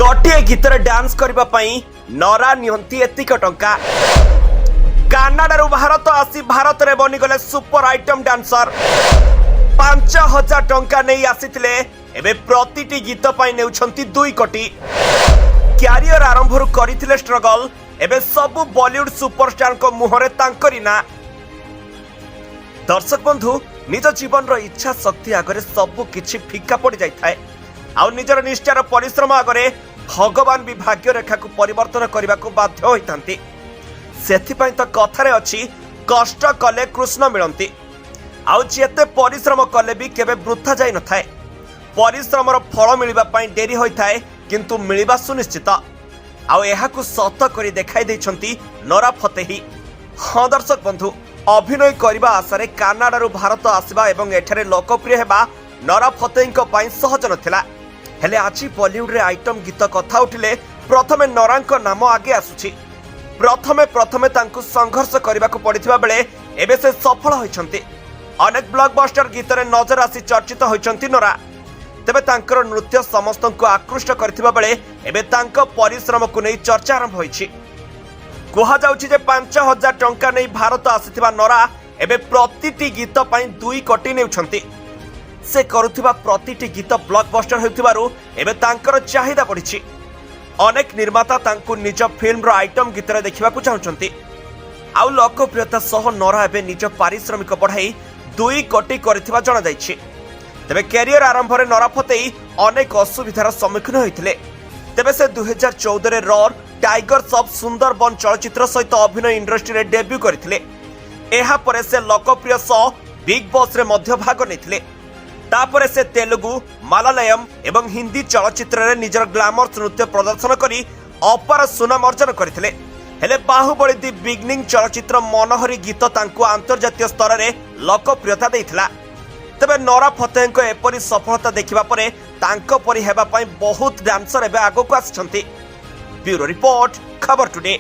गोटे गीतर डांस करबा पई नरा नियंती एतिक टंका। कानाडारू भारत आसी भारत रे बनिगले सुपर आइटम डांसर 5000 टंका नहीं आसीथिले एबे प्रतिटी गीत पई नेउछंती 2 कोटी। क्यारियर आरंभरू करिथिले स्ट्रगल एबे सब बॉलीवुड सुपरस्टार को मुहरे तांकरी ना। दर्शक बंधु निज जीवन रो इच्छा शक्ति आगरे सब किछि फिका पड़ जाय थाए आ निजर निष्ठार परिश्रम आगरे भगवान भी भाग्य रेखा को परिवर्तन करने को बाध्य होइतांती। सेथिपई तो कथारे अछि कष्ट कले कृष्ण मिलंती। आउ जेते परिश्रम कले भी केबे वृथा जाय न थाए। परिश्रमर फल मिलिबा पई डेरी होई थाए किंतु मिलिबा सुनिश्चित। आउ एहाकु सत करी देखाई दैछंती नोरा फतेही। हाँ दर्शक बंधु अभिनय करबा आशारे कानाडारू भारत आसीबा एवं एठारे लोकप्रिय हेबा नोरा फतेहींको पई सहज नथिला। हेले आज बॉलीवुड रे आइटम गीत कथा उठिले प्रथमे नोरांको नाम आगे आसुछि। प्रथमे तांकु संघर्ष करबा को पड़िथिबा बेले एबे से सफल होइछंती। अनेक ब्लॉकबस्टर गीत रे नजर आसी चर्चित होइछंती नोरा। तेबे तांकर नृत्य समस्तंको आकृष्ट करथिबा बेले एबे तांको परिश्रम को नै चर्चा आरंभ होइछि। कुहा जाउछि जे 5000 टंका नै भारत आसीथिबा नोरा एबे प्रतिटी गीत पई 2 कोटी नेउछंती। से करुथिबा प्रतिटी गीत ब्लॉकबस्टर हेउथिबारु एबे तांकर चाहिदा पड़िछि। अनेक निर्माता तांकु निज फिल्म रो आइटम गीत रे देखिबा को चाहुचंती। आउ लोकप्रियता सह नोरा एबे निज पारिश्रमिक बढ़ाई 2 कोटी करथिबा जणा जायछि। तेबे कैरियर आरंभ रे नोरा फतेही अनेक असुविधार सम्मुखीन होइथिले। तेबे से 2014 रे रॉर टाइगर्स ऑफ सुंदरबन चलचित्र सहित अभिनय इंडस्ट्री रे डेब्यू करथिले। एहा परे से लोकप्रिय शो बिग बॉस रे मध्य भाग नेथिले। तापरे से तेलुगु मलयालम एवं हिंदी चलचित्र रे निजर ग्लैमरस नृत्य प्रदर्शन करी अपार सुनाम अर्जन करथिले। हेले बाहुबली दि बिगनिंग चलचित्र मनोहरी गीत तांकु अंतर्जातीय स्तर रे लोकप्रियता देथिला। तबे नोरा फतेहींको एपरि सफलता देखिबा परे तांको परि हेबा पई बहुत डांसर एबे आगो को आछंती। ब्यूरो रिपोर्ट खबर टुडे।